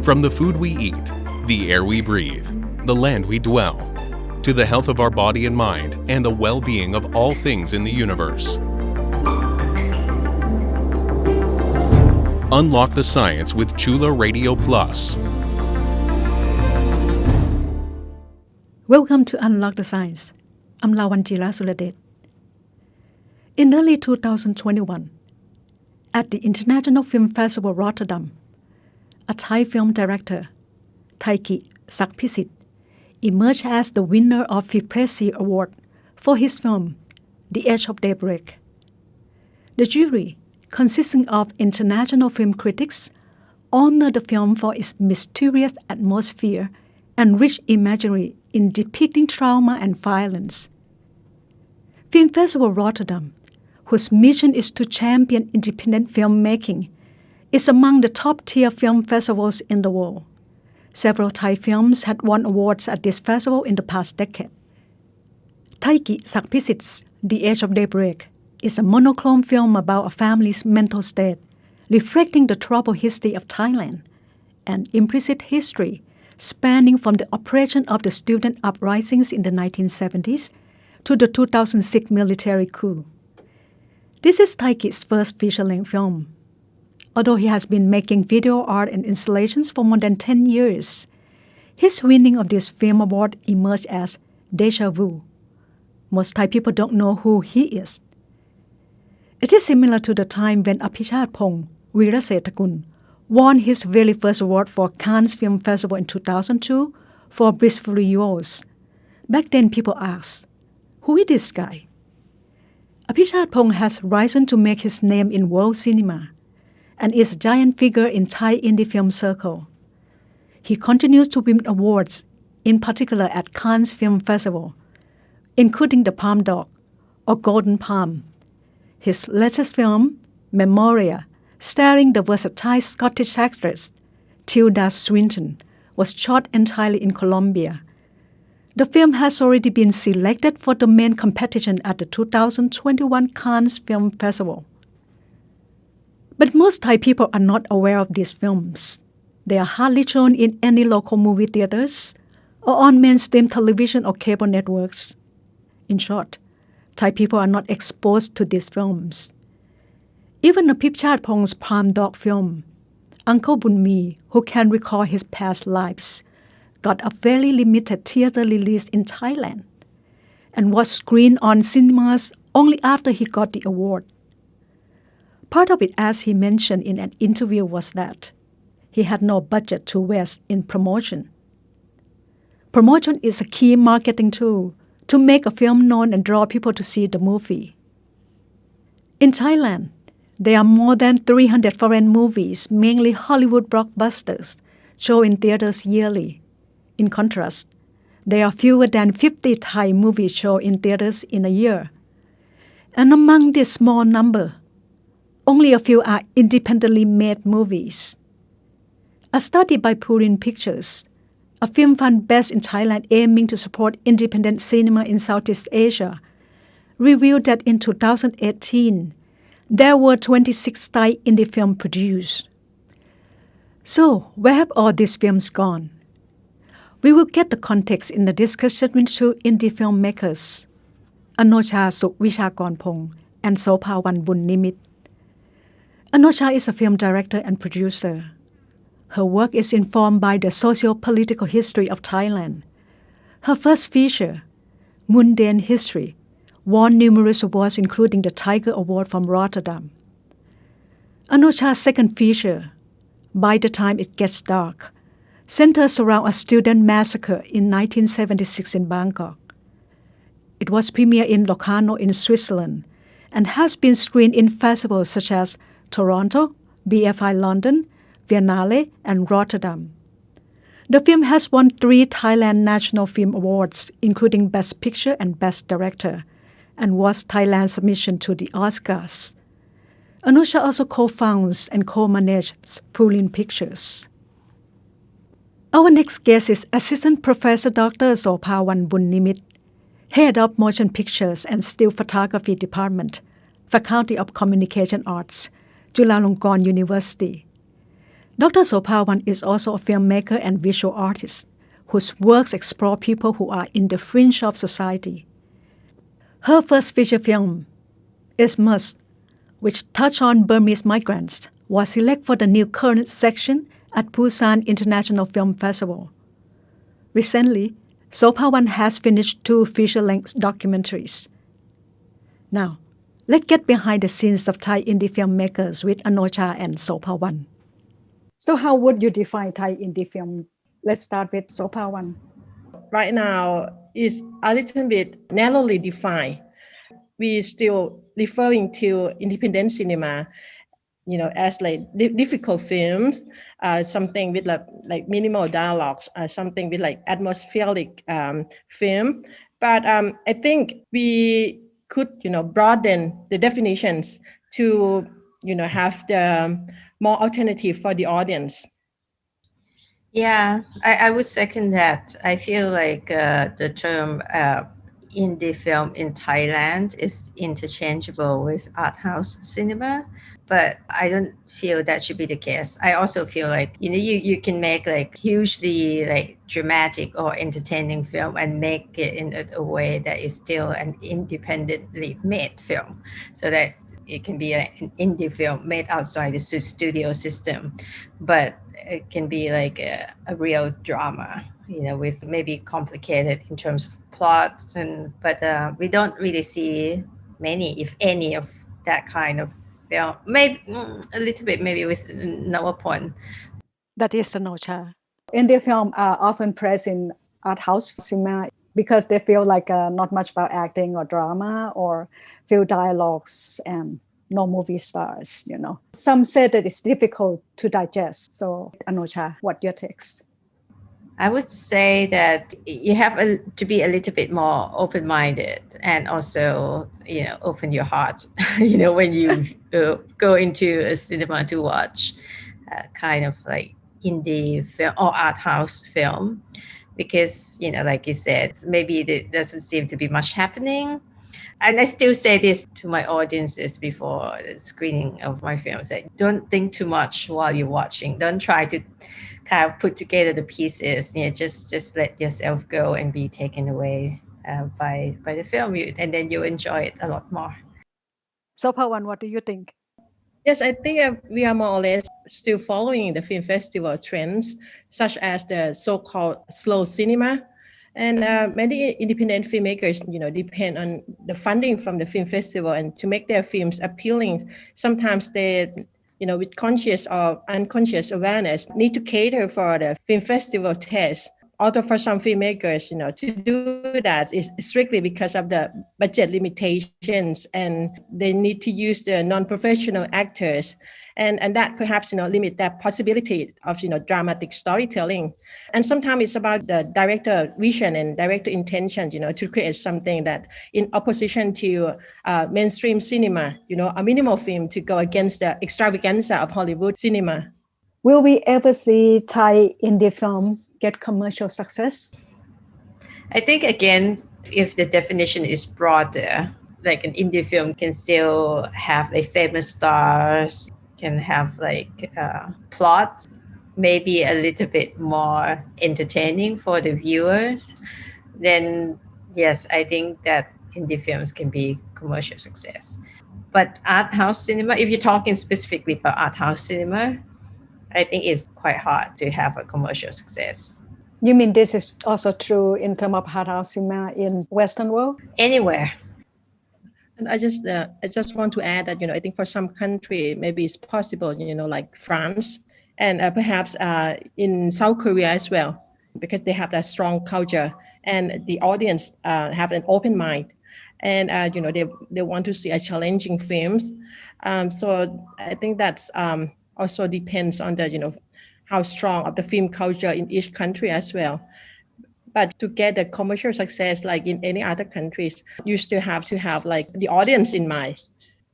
From the food we eat, the air we breathe, the land we dwell, to the health of our body and mind and the well-being of all things in the universe. Unlock the science with Chula Radio Plus. Welcome to Unlock the Science. I'm Lawanjira Suladet. In early 2021, at the International Film Festival Rotterdam, a Thai film director, Taiki Sakpisit, emerged as the winner of FIPRESCI Award for his film, The Edge of Daybreak. The jury, consisting of international film critics, honored the film for its mysterious atmosphere and rich imagery in depicting trauma and violence. Film Festival Rotterdam, whose mission is to champion independent filmmaking, is among the top-tier film festivals in the world. Several Thai films had won awards at this festival in the past decade. Taiki Sakpisit's The Edge of Daybreak is a monochrome film about a family's mental state, reflecting the troubled history of Thailand, an implicit history spanning from the oppression of the student uprisings in the 1970s to the 2006 military coup. This is Taiki's first feature-length film. Although he has been making video art and installations for more than 10 years, his winning of this film award emerged as deja vu. Most Thai people don't know who he is. It is similar to the time when Apichatpong Weerasetakul won his very first award for Cannes Film Festival in 2002 for Blissful Yours. Back then, people asked, who is this guy? Apichatpong has risen to make his name in world cinema and is a giant figure in Thai indie film circle. He continues to win awards, in particular at Cannes Film Festival, including the Palm Dog or Golden Palm. His latest film, Memoria, starring the versatile Scottish actress Tilda Swinton, was shot entirely in Colombia. The film has already been selected for the main competition at the 2021 Cannes Film Festival. But most Thai people are not aware of these films. They are hardly shown in any local movie theaters or on mainstream television or cable networks. In short, Thai people are not exposed to these films. Even Apichatpong's Palm Dog film, Uncle Bunmi, Who Can Recall His Past Lives, got a very limited theater release in Thailand and was screened on cinemas only after he got the award. Part of it, as he mentioned in an interview, was that he had no budget to waste in promotion. Promotion is a key marketing tool to make a film known and draw people to see the movie. In Thailand, there are more than 300 foreign movies, mainly Hollywood blockbusters, shown in theaters yearly. In contrast, there are fewer than 50 Thai movies shown in theaters in a year. And among this small number, only a few are independently made movies. A study by Purin Pictures, a film fund based in Thailand aiming to support independent cinema in Southeast Asia, revealed that in 2018, there were 26 Thai indie films produced. So, where have all these films gone? We will get the context in the discussion with two indie filmmakers, Anocha Suwichakornpong and Sopawan Boonnimitra. Anocha is a film director and producer. Her work is informed by the socio-political history of Thailand. Her first feature, Mundane History, won numerous awards including the Tiger Award from Rotterdam. Anocha's second feature, By the Time It Gets Dark, centers around a student massacre in 1976 in Bangkok. It was premiered in Locarno in Switzerland and has been screened in festivals such as Toronto, BFI London, Biennale, and Rotterdam. The film has won 3 Thailand National Film Awards, including Best Picture and Best Director, and was Thailand's submission to the Oscars. Anocha also co-founds and co-manages Purin Pictures. Our next guest is Assistant Professor Dr. Sopawan Boonnimitra, Head of Motion Pictures and Still Photography Department, Faculty of Communication Arts, Chulalongkorn University. Dr. Sopawan is also a filmmaker and visual artist whose works explore people who are in the fringe of society. Her first feature film, Ismus, which touched on Burmese migrants, was selected for the new current section at Busan International Film Festival. Recently, Sopawan has finished 2 feature-length documentaries. Now, let's get behind the scenes of Thai indie filmmakers with Anocha and Sopawan. So how would you define Thai indie film? Let's start with Sopawan. Right now, it's a little bit narrowly defined. We still referring to independent cinema, as like difficult films, something with like minimal dialogues, something with like atmospheric film. But I think we could, broaden the definitions to, have the more alternative for the audience. Yeah, I would second that. I feel like the term indie film in Thailand is interchangeable with art house cinema, but I don't feel that should be the case. I also feel like you can make like hugely like dramatic or entertaining film and make it in a way that is still an independently made film, so that it can be an indie film made outside the studio system, but it can be like a real drama, with maybe complicated in terms of plots, but we don't really see many, if any, of that kind of film. Maybe a little bit, maybe with Nawapon. That is Anocha. Indie film are often praised in art house cinema because they feel like not much about acting or drama or few dialogues and no movie stars, Some say that it's difficult to digest. So, Anocha, what your takes? I would say that you have to be a little bit more open-minded, and also, open your heart, when you go into a cinema to watch kind of like indie film or art house film, because, like you said, maybe there doesn't seem to be much happening. And I still say this to my audiences before the screening of my films: that don't think too much while you're watching. Don't try to kind of put together the pieces. Just let yourself go and be taken away by the film, and then you'll enjoy it a lot more. So, Pawan, what do you think? Yes, I think we are more or less still following the film festival trends, such as the so-called slow cinema. And many independent filmmakers, depend on the funding from the film festival, and to make their films appealing, sometimes they, with conscious or unconscious awareness, need to cater for the film festival test. Although for some filmmakers, to do that is strictly because of the budget limitations, and they need to use the non-professional actors. And that perhaps, limit that possibility of, dramatic storytelling. And sometimes it's about the director vision and director intention, to create something that in opposition to mainstream cinema, a minimal film to go against the extravaganza of Hollywood cinema. Will we ever see Thai indie film get commercial success? I think, again, if the definition is broader, like an indie film can still have like famous stars, can have like plot, maybe a little bit more entertaining for the viewers, then yes, I think that indie films can be commercial success. But art house cinema, if you're talking specifically about art house cinema, I think it's quite hard to have a commercial success. You mean this is also true in terms of art house cinema in Western world? Anywhere. And I just want to add that, I think for some country, maybe it's possible, like France, and perhaps in South Korea as well, because they have that strong culture, and the audience have an open mind, and they want to see a challenging films. So I think that's also depends on the how strong of the film culture in each country as well. But to get a commercial success, like in any other countries, you still have to have like the audience in mind.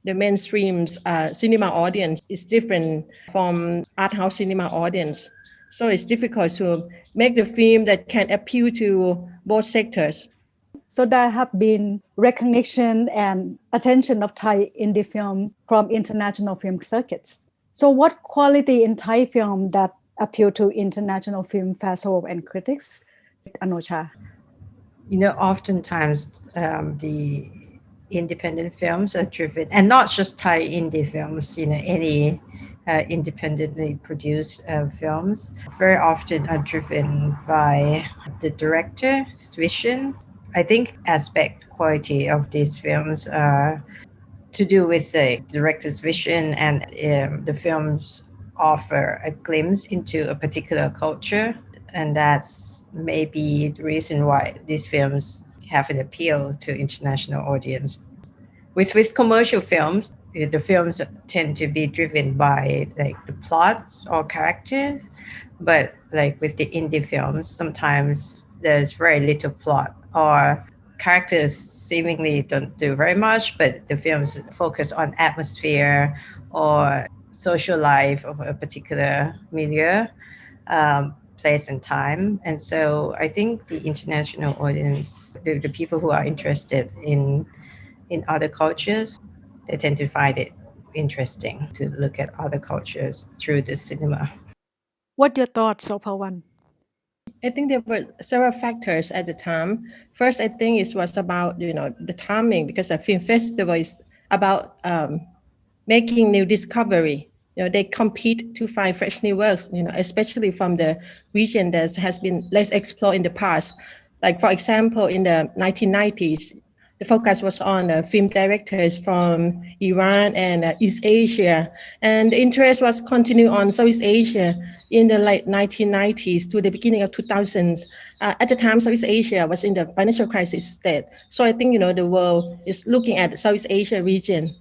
The mainstream cinema audience is different from art house cinema audience. So it's difficult to make the film that can appeal to both sectors. So there have been recognition and attention of Thai indie film from international film circuits. So what quality in Thai film that appeal to International Film Festival and critics, Anocha? Oftentimes the independent films are driven, and not just Thai indie films, any independently produced films very often are driven by the director's vision. I think aspect quality of these films are to do with the director's vision, and the films offer a glimpse into a particular culture, and that's maybe the reason why these films have an appeal to international audience. With commercial films, the films tend to be driven by like the plot or characters, but like with the indie films, sometimes there's very little plot, or characters seemingly don't do very much, but the films focus on atmosphere or social life of a particular milieu, place and time. And so I think the international audience, the people who are interested in other cultures, they tend to find it interesting to look at other cultures through the cinema. What your thoughts, Sopawan? I think there were several factors at the time. First, I think it was about the timing, because a film festival is about making new discovery. They compete to find fresh new works. Especially from the region that has been less explored in the past. Like for example, in the 1990s, the focus was on film directors from Iran and East Asia, and the interest was continued on Southeast Asia in the late 1990s to the beginning of 2000s. At the time, Southeast Asia was in the financial crisis state. So I think the world is looking at the Southeast Asia region.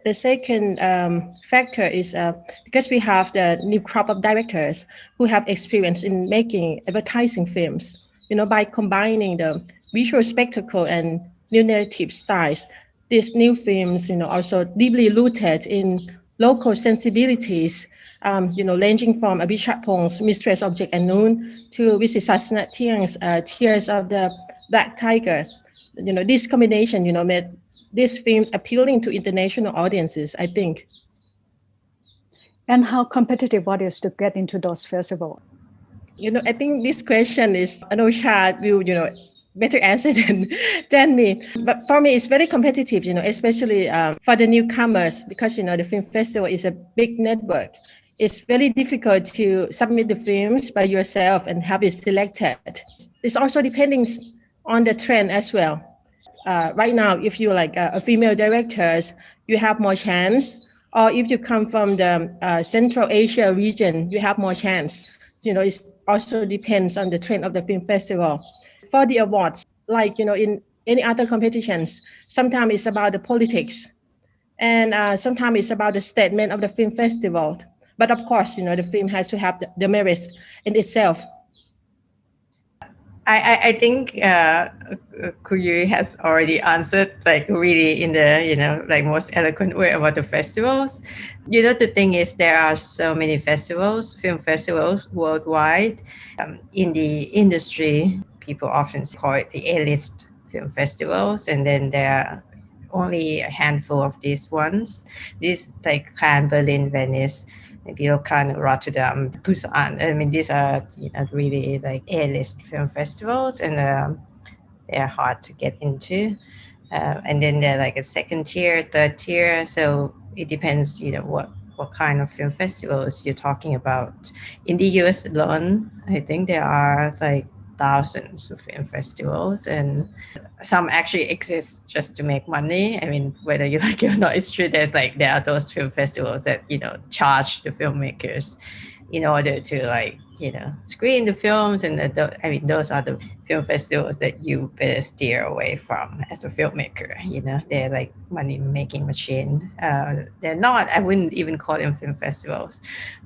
The second factor is because we have the new crop of directors who have experience in making advertising films. By combining the visual spectacle and new narrative styles, these new films, also deeply rooted in local sensibilities. Ranging from Abhishek Mistress Object Unknown to Visit Sasana Tiang's Tears of the Black Tiger. This combination, made these films appealing to international audiences, I think. And how competitive it is to get into those festivals? I think this question is, Anocha will, better answer than me. But for me, it's very competitive, especially for the newcomers, because, the film festival is a big network. It's very difficult to submit the films by yourself and have it selected. It's also depending on the trend as well. Right now, if you like a female directors, you have more chance. Or if you come from the Central Asia region, you have more chance. It also depends on the trend of the film festival. For the awards, like in any other competitions, sometimes it's about the politics, and sometimes it's about the statement of the film festival. But of course, the film has to have the merits in itself. I think Kuyu has already answered like really in the like most eloquent way about the festivals. The thing is, there are so many festivals, film festivals worldwide. In the industry, people often call it the A-list film festivals, and then there are only a handful of these ones. These like Cannes, Berlin, Venice, maybe Cannes, Rotterdam, Busan. I mean, these are really like A-list film festivals, and they're hard to get into. And then they're like a second tier, third tier. So it depends, what kind of film festivals you're talking about. In the US alone, I think there are like thousands of film festivals, and some actually exist just to make money. I mean, whether you like it or not, it's true. There are those film festivals that charge the filmmakers in order to screen the films, and those are the film festivals that you better steer away from as a filmmaker. They're like money making machine. They're not. I wouldn't even call them film festivals,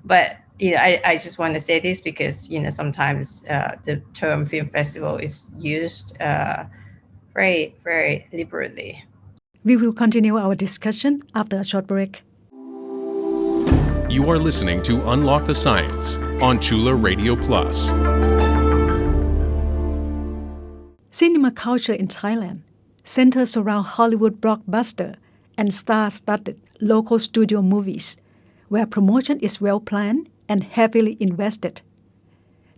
but I just want to say this because sometimes the term film festival is used very, very liberally. We will continue our discussion after a short break. You are listening to Unlock the Science on Chula Radio Plus. Cinema culture in Thailand centers around Hollywood blockbuster and star-studded local studio movies, where promotion is well planned and heavily invested.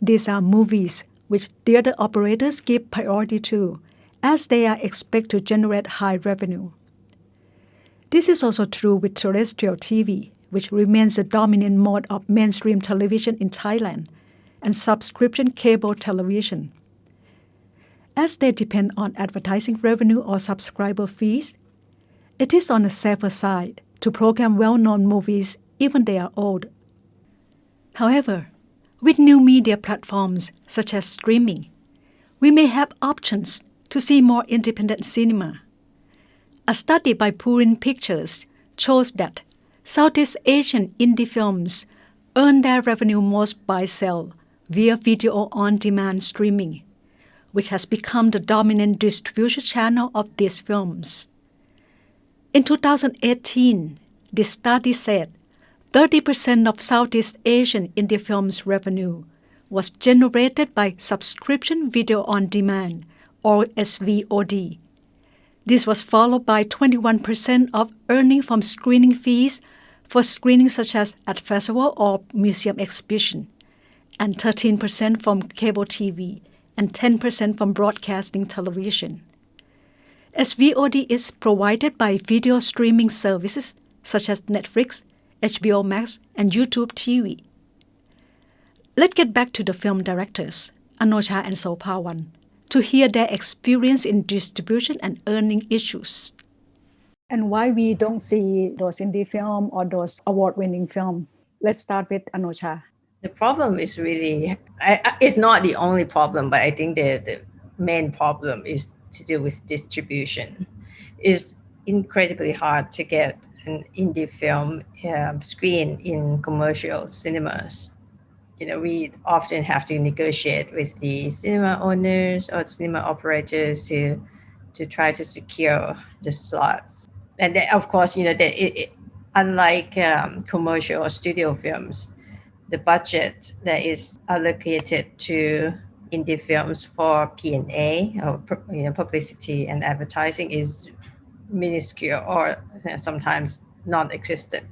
These are movies which theater operators give priority to, as they are expected to generate high revenue. This is also true with terrestrial TV, which remains the dominant mode of mainstream television in Thailand, and subscription cable television. As they depend on advertising revenue or subscriber fees, it is on the safer side to program well-known movies even they are old. However, with new media platforms such as streaming, we may have options to see more independent cinema. A study by Purin Pictures shows that Southeast Asian indie films earn their revenue most by sale via video on-demand streaming, which has become the dominant distribution channel of these films. In 2018, this study said 30% of Southeast Asian indie films' revenue was generated by subscription video on demand, or SVOD. This was followed by 21% of earning from screening fees for screenings such as at festival or museum exhibition, and 13% from cable TV, and 10% from broadcasting television. SVOD is provided by video streaming services such as Netflix, HBO Max, and YouTube TV. Let's get back to the film directors, Anocha and Sopawan, to hear their experience in distribution and earning issues. And why we don't see those indie film or those award-winning film? Let's start with Anocha. The problem is really, it's not the only problem, but I think the main problem is to do with distribution. It's incredibly hard to get an indie film screened in commercial cinemas. We often have to negotiate with the cinema owners or cinema operators to try to secure the slots. And then, of course, unlike commercial or studio films, the budget that is allocated to indie films for P&A or publicity and advertising is minuscule or sometimes non-existent.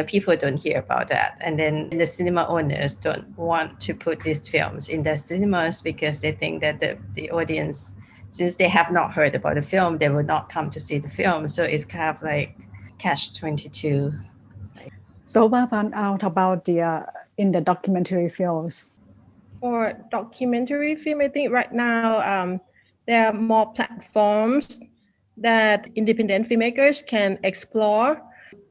People don't hear about that, and then the cinema owners don't want to put these films in their cinemas because they think that the audience, since they have not heard about the film, they will not come to see the film. So it's kind of like catch-22. So what out about in the documentary films? For documentary film, I think right now there are more platforms that independent filmmakers can explore,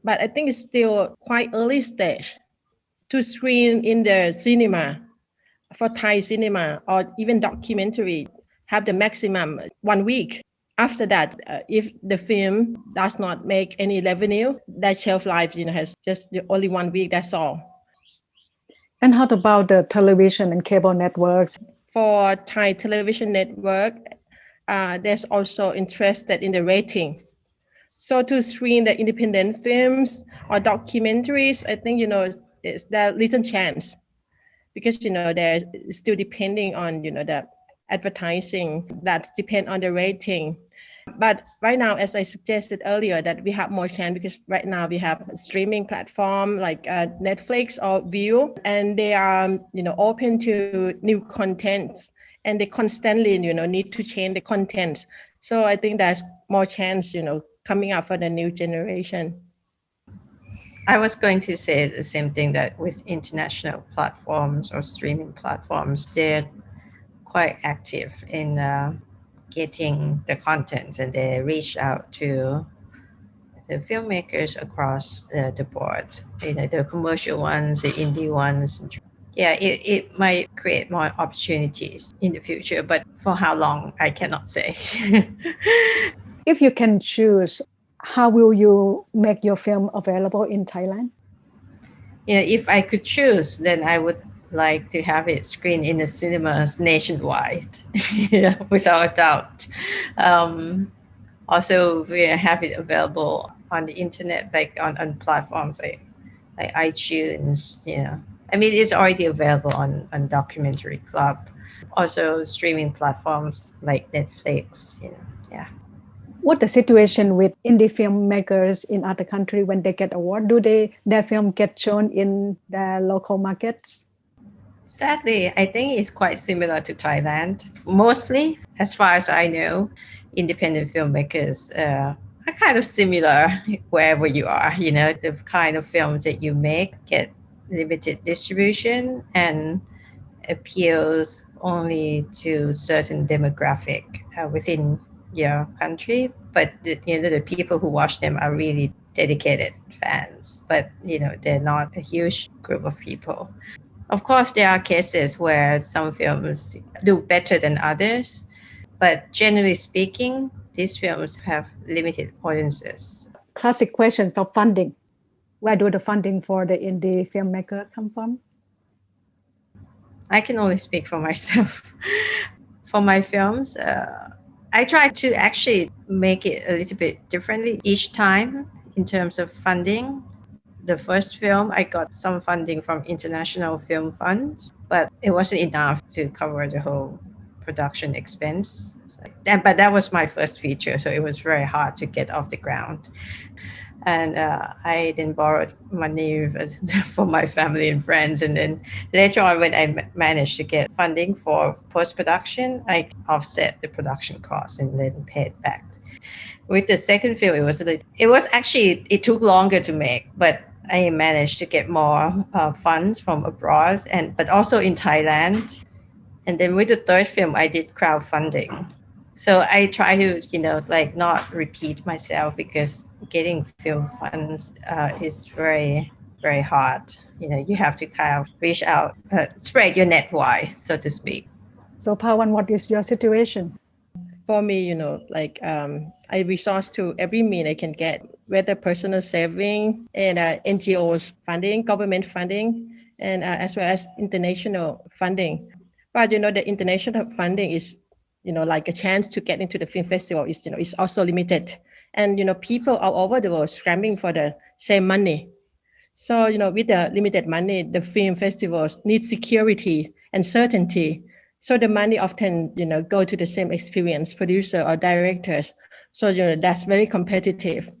but I think it's still quite early stage to screen in the cinema. For Thai cinema or even documentary, have the maximum 1 week. After that, if the film does not make any revenue, that shelf life has just only 1 week, that's all. And how about the television and cable networks? For Thai television network, there's also interested in the rating. So to screen the independent films or documentaries, I think, it's there little chance because, they're still depending on, the advertising that depend on the rating. But right now, as I suggested earlier, that we have more chance because right now we have a streaming platform like Netflix or View, and they are, open to new content, and they constantly, need to change the content. So I think there's more chance, coming up for the new generation. I was going to say the same thing, that with international platforms or streaming platforms, they're quite active in getting the content, and they reach out to the filmmakers across the board, the commercial ones, the indie ones. Yeah, it might create more opportunities in the future, but for how long, I cannot say. If you can choose, how will you make your film available in Thailand? If I could choose, then I would like to have it screened in the cinemas nationwide, without a doubt. Also, we have it available on the internet, like on platforms like iTunes. It's already available on Documentary Club. Also, streaming platforms like Netflix. Yeah. What the situation with indie filmmakers in other country when they get award? Do their film get shown in their local markets? Sadly, I think it's quite similar to Thailand. Mostly, as far as I know, independent filmmakers are kind of similar wherever you are. You know, the kind of films that you make get limited distribution and appeals only to certain demographic within your country. But the people who watch them are really dedicated fans. But they're not a huge group of people. Of course, there are cases where some films do better than others, but generally speaking, these films have limited audiences. Classic questions of funding. Where do the funding for the indie filmmaker come from? I can only speak for myself. For my films, I try to actually make it a little bit differently each time in terms of funding. The first film, I got some funding from International Film Funds, but it wasn't enough to cover the whole production expense. But that was my first feature, so it was very hard to get off the ground. And I then borrowed money from my family and friends. And then later on, when I managed to get funding for post-production, I offset the production costs and then paid back. With the second film, it took longer to make, but I managed to get more funds from abroad, but also in Thailand. And then with the third film, I did crowdfunding. So I try to, not repeat myself, because getting film funds is very, very hard. You have to kind of reach out, spread your net wide, so to speak. So Pawan, what is your situation? For me, I resource to every means I can get, whether personal saving and NGOs funding, government funding, and as well as international funding. But the international funding is, like a chance to get into the film festival is also limited, and people all over the world scrambling for the same money. So with the limited money, the film festivals need security and certainty. So the money often, go to the same experienced producer or directors. So, that's very competitive.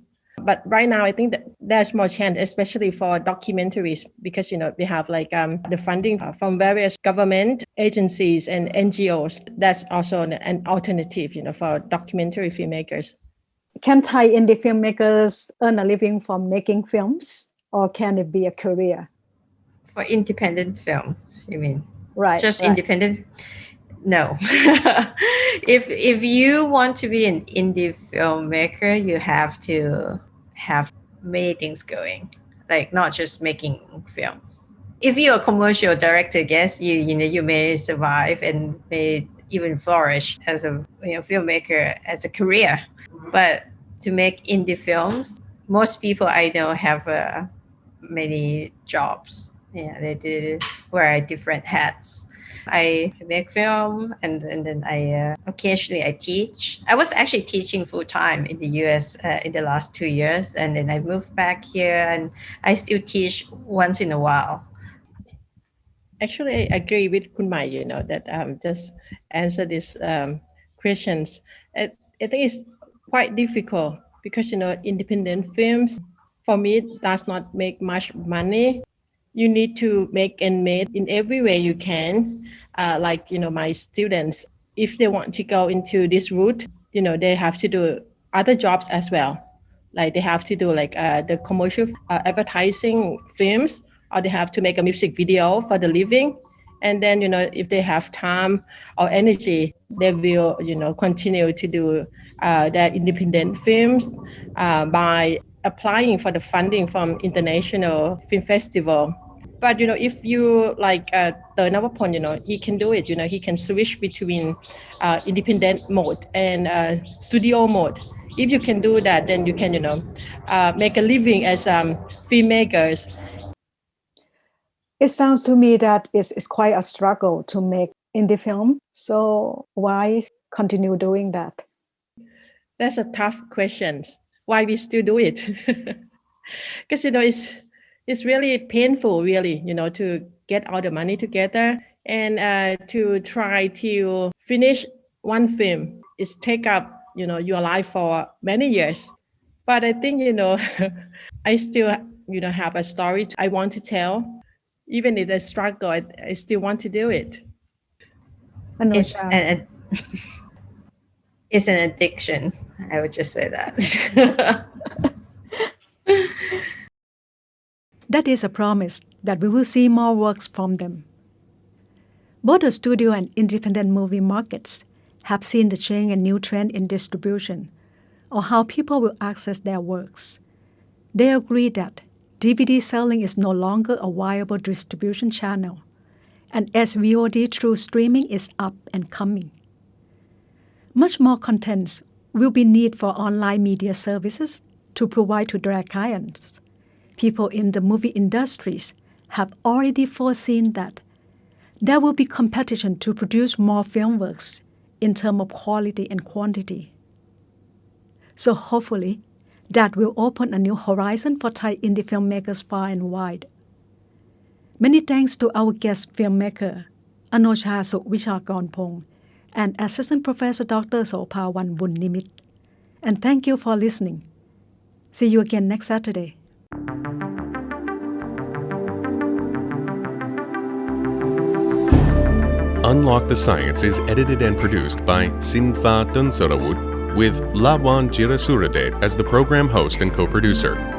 But right now, I think that there's more chance, especially for documentaries, because, we have the funding from various government agencies and NGOs. That's also an alternative, for documentary filmmakers. Can Thai indie filmmakers earn a living from making films, or can it be a career? For independent films, you mean? Right. Just independent? No. If you want to be an indie filmmaker, you have to have many things going, like not just making films. If you're a commercial director, yes, you may survive and may even flourish as a filmmaker as a career. But to make indie films, most people I know have many jobs. Yeah, they do wear different hats. I make film, and then I occasionally I teach. I was actually teaching full time in the US in the last 2 years, and then I moved back here, and I still teach once in a while. Actually, I agree with Kunmai, that just answer these questions. I think it's quite difficult because, independent films, for me, does not make much money. You need to make and made in every way you can. My students, if they want to go into this route, they have to do other jobs as well. Like they have to do the commercial advertising films, or they have to make a music video for the living. And then, if they have time or energy, they will, continue to do their independent films by applying for the funding from International Film Festival. But, if you Navapon, he can do it, he can switch between independent mode and studio mode. If you can do that, then you can, make a living as filmmakers. It sounds to me that it's quite a struggle to make indie film. So why continue doing that? That's a tough question. Why we still do it? Because, it's really painful, really, to get all the money together and to try to finish one film. It's take up, your life for many years. But I think, I still, have a story I want to tell. Even if it's a struggle, I still want to do it. It's Anocha, it's an addiction. I would just say that. that is a promise that we will see more works from them. Both the studio and independent movie markets have seen the change and new trend in distribution or how people will access their works. They agree that DVD selling is no longer a viable distribution channel, and SVOD through streaming is up and coming. Much more content will be needed for online media services to provide to their clients. People in the movie industries have already foreseen that there will be competition to produce more film works in terms of quality and quantity. So hopefully, that will open a new horizon for Thai indie filmmakers far and wide. Many thanks to our guest filmmaker, Anocha Suwichakornpong, and Assistant Professor Dr. Sopawan Boonnimitra. And thank you for listening. See you again next Saturday. Unlock the Science is edited and produced by Sinfa Tunsarawut with Lawan Jirasuradet as the program host and co-producer.